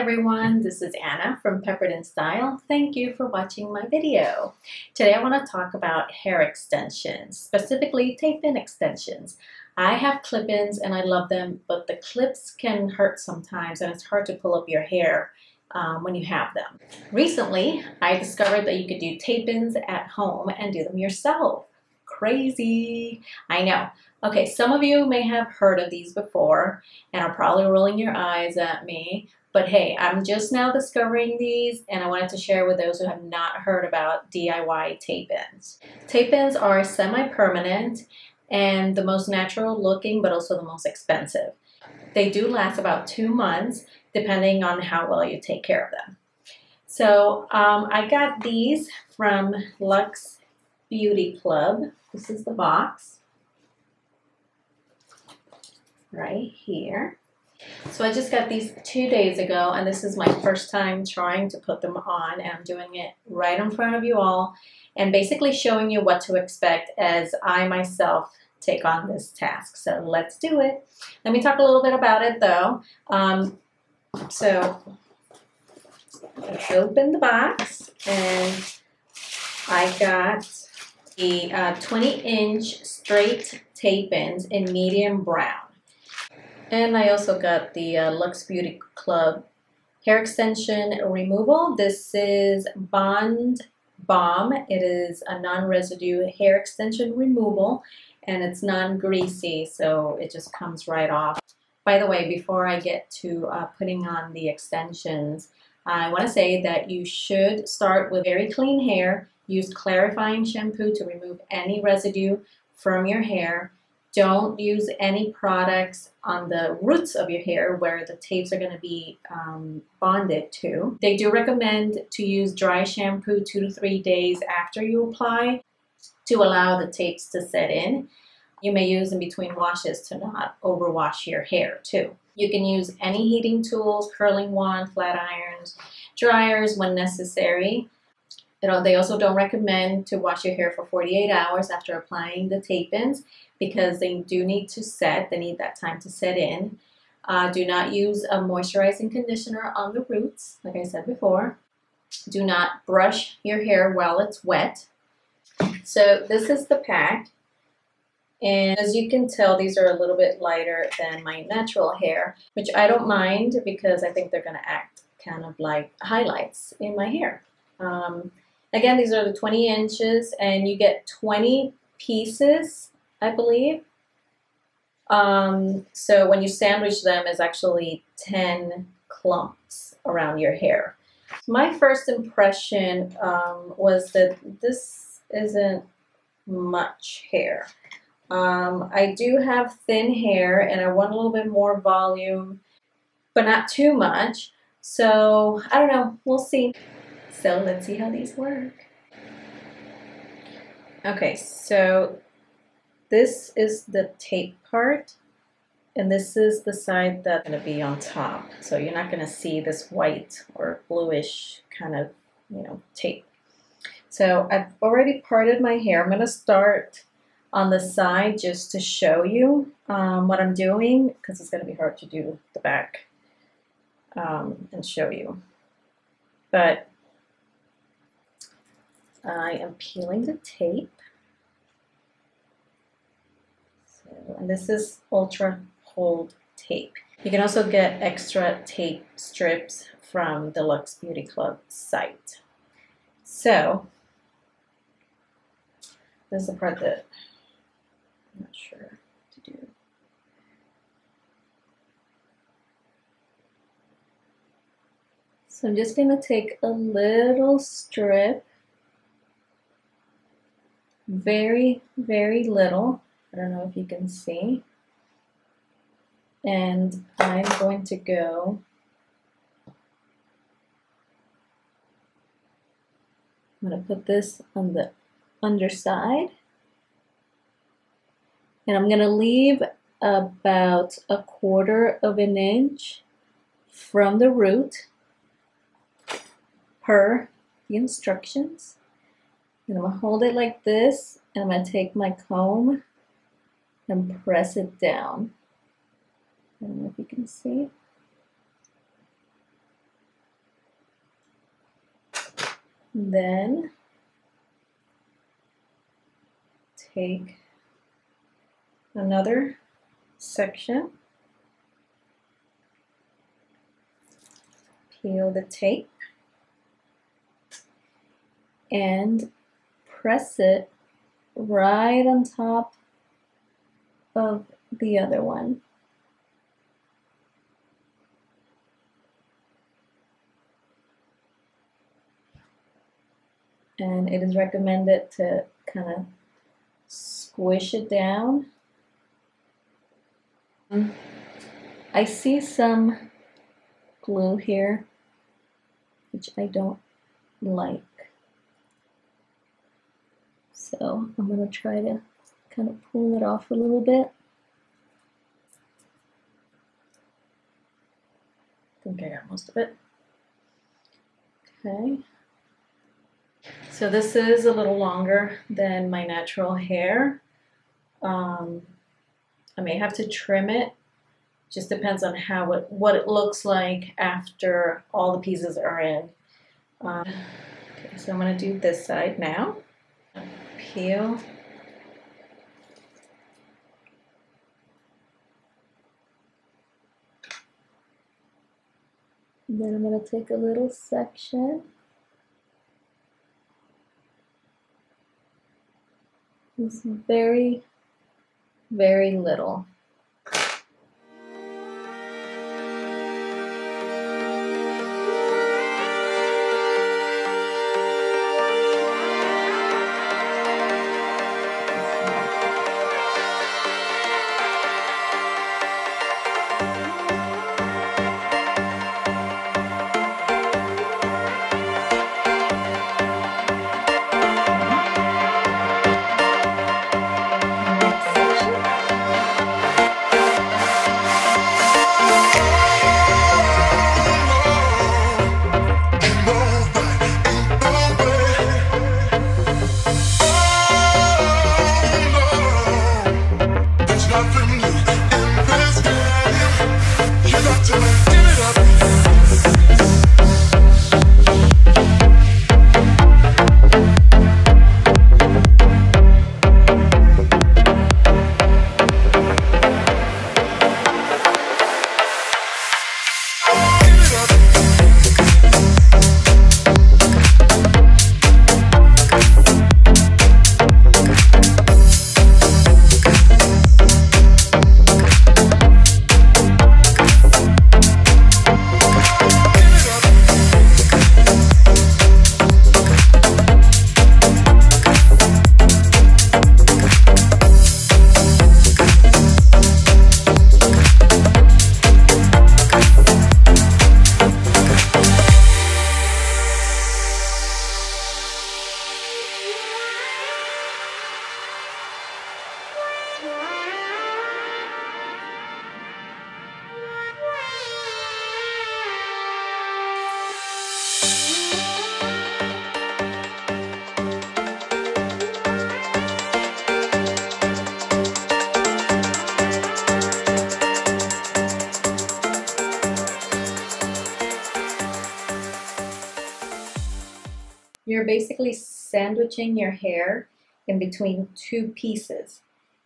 everyone, this is Anna from Peppered in Style. Thank you for watching my video. Today I want to talk about hair extensions, specifically tape-in extensions. I have clip-ins and I love them, but the clips can hurt sometimes and it's hard to pull up your hair when you have them. Recently, I discovered that you could do tape-ins at home and do them yourself. Crazy, I know. Okay, some of you may have heard of these before and are probably rolling your eyes at me. But hey, I'm just now discovering these and I wanted to share with those who have not heard about DIY tape-ins. Tape-ins are semi-permanent and the most natural looking, but also the most expensive. They do last about 2 months, depending on how well you take care of them. So I got these from Luxe Beauty Club. This is the box right here. So I just got these 2 days ago and this is my first time trying to put them on, and I'm doing it right in front of you all and basically showing you what to expect as I myself take on this task. So let's do it. Let me talk a little bit about it though. So I opened the box and I got the 20-inch straight tape-ins in medium brown. And I also got the Luxe Beauty Club hair extension removal. This is Bond Balm. It is a non-residue hair extension removal and it's non-greasy, so it just comes right off. By the way, before I get to putting on the extensions, I want to say that you should start with very clean hair. Use clarifying shampoo to remove any residue from your hair. Don't use any products on the roots of your hair where the tapes are going to be bonded to. They do recommend to use dry shampoo 2 to 3 days after you apply to allow the tapes to set in. You may use in between washes to not overwash your hair too. You can use any heating tools, curling wand, flat irons, dryers when necessary. They also don't recommend to wash your hair for 48 hours after applying the tape-ins because they do need to set. They need that time to set in. Do not use a moisturizing conditioner on the roots, like I said before. Do not brush your hair while it's wet. So this is the pack. And as you can tell, these are a little bit lighter than my natural hair, which I don't mind because I think they're going to act kind of like highlights in my hair. Again, these are the 20 inches and you get 20 pieces, I believe. So when you sandwich them, it's actually 10 clumps around your hair. My first impression was that this isn't much hair. I do have thin hair and I want a little bit more volume, but not too much. So I don't know, we'll see. So let's see how these work. Okay, so this is the tape part, and this is the side that's going to be on top. So you're not going to see this white or bluish kind of, tape. So I've already parted my hair. I'm going to start on the side just to show you what I'm doing, because it's going to be hard to do the back and show you. But I am peeling the tape. And this is Ultra Hold tape. You can also get extra tape strips from the Luxe Beauty Club site. So this is the part that I'm not sure what to do. So I'm just going to take a little strip, very, very little. I don't know if you can see. And I'm going to go I'm going to put this on the underside. And I'm going to leave about 1/4 of an inch from the root per the instructions. And I'm going to hold it like this, and I'm going to take my comb and press it down. I don't know if you can see. Then take another section, peel the tape, and press it right on top of the other one. And it is recommended to kind of squish it down. I see some glue here, which I don't like. So I'm going to try to kind of pull it off a little bit. I think I got most of it. Okay. So this is a little longer than my natural hair. I may have to trim it. Just depends on what it looks like after all the pieces are in. Okay, so I'm going to do this side now. Peel. Then I'm going to take a little section. It's very, very little. You're basically sandwiching your hair in between two pieces,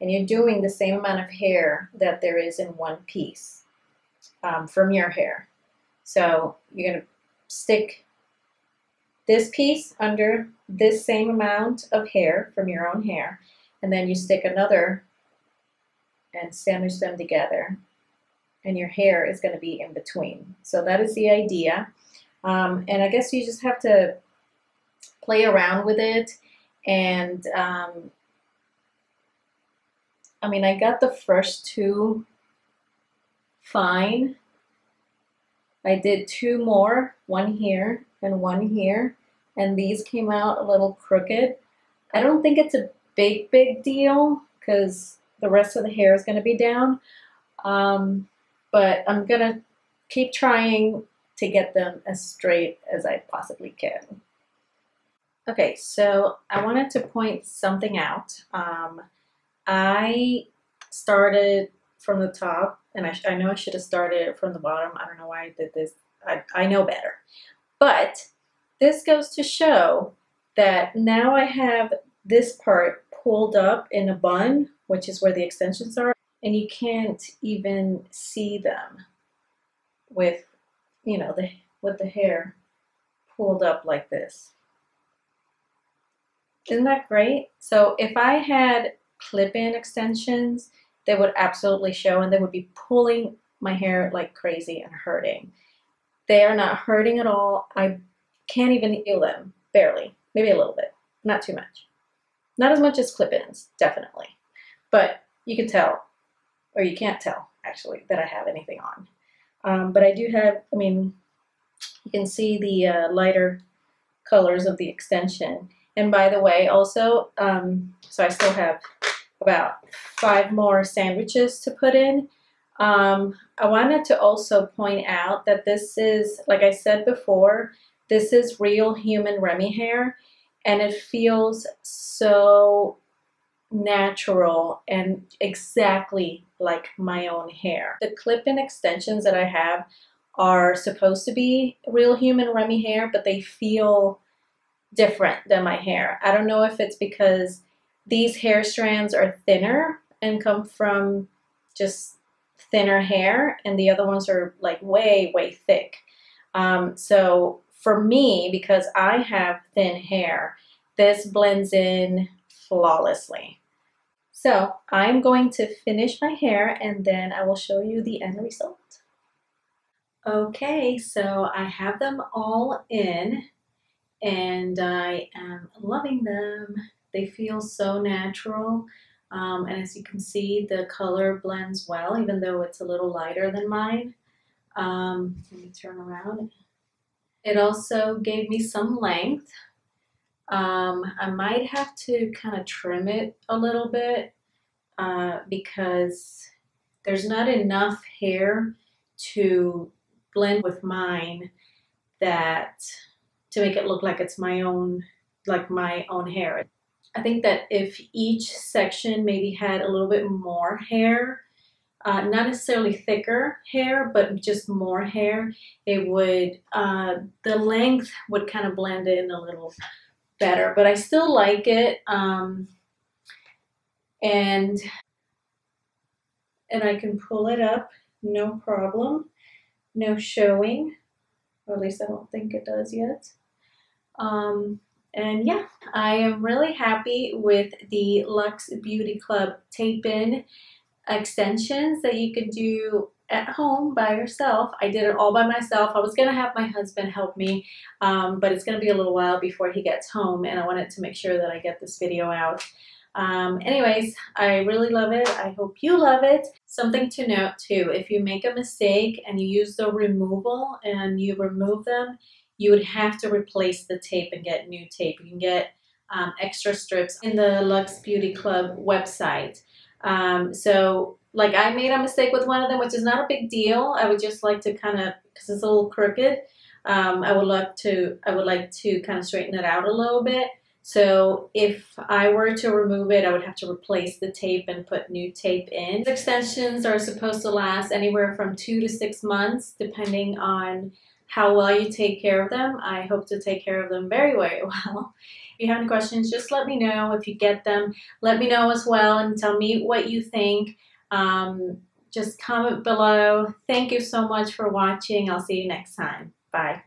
and you're doing the same amount of hair that there is in one piece from your hair. So you're going to stick this piece under this same amount of hair from your own hair, and then you stick another and sandwich them together, and your hair is going to be in between. So that is the idea. And I guess you just have to play around with it. And I mean, I got the first two fine. I did two more, one here and one here, and these came out a little crooked. I don't think it's a big deal because the rest of the hair is going to be down, but I'm going to keep trying to get them as straight as I possibly can. Okay, so I wanted to point something out. I started from the top, and I know I should have started from the bottom. I don't know why I did this. I know better. But this goes to show that now I have this part pulled up in a bun, which is where the extensions are, and you can't even see them with, you know, with the hair pulled up like this. Isn't that great? So if I had clip-in extensions, they would absolutely show, and they would be pulling my hair like crazy and hurting. They are not hurting at all. I can't even feel them, barely. Maybe a little bit, not too much. Not as much as clip-ins, definitely. But you can tell, or you can't tell, actually, that I have anything on. But I do have, I mean, you can see the lighter colors of the extension. And by the way, also, so I still have about 5 more sandwiches to put in. I wanted to also point out that this is, like I said before, this is real human Remy hair, and it feels so natural and exactly like my own hair. The clip-in extensions that I have are supposed to be real human Remy hair, but they feel different than my hair. I don't know if it's because these hair strands are thinner and come from just thinner hair, and the other ones are like way, way thick. So for me, because I have thin hair, this blends in flawlessly. So I'm going to finish my hair and then I will show you the end result. Okay, so I have them all in and I am loving them. They feel so natural. And as you can see, the color blends well, even though it's a little lighter than mine. Let me turn around. It also gave me some length. I might have to kind of trim it a little bit because there's not enough hair to blend with mine that to make it look like it's my own, like my own hair. I think that if each section maybe had a little bit more hair, not necessarily thicker hair, but just more hair, it would, the length would kind of blend in a little better, but I still like it. And I can pull it up, no problem, no showing, or at least I don't think it does yet. And yeah, I am really happy with the Luxe Beauty Club tape-in extensions that you can do at home by yourself. I did it all by myself. I was gonna have my husband help me, but it's gonna be a little while before he gets home, and I wanted to make sure that I get this video out. Anyways, I really love it. I hope you love it. Something to note too, if you make a mistake and you use the removal and you remove them, you would have to replace the tape and get new tape. You can get extra strips in the Luxe Beauty Club website. So like I made a mistake with one of them, which is not a big deal. I would just like to kind of, because it's a little crooked, I would like to kind of straighten it out a little bit. So if I were to remove it, I would have to replace the tape and put new tape in. These extensions are supposed to last anywhere from 2 to 6 months, depending on how well you take care of them. I hope to take care of them very, very well. If you have any questions, just let me know. If you get them, let me know as well and tell me what you think. Just comment below. Thank you so much for watching. I'll see you next time. Bye.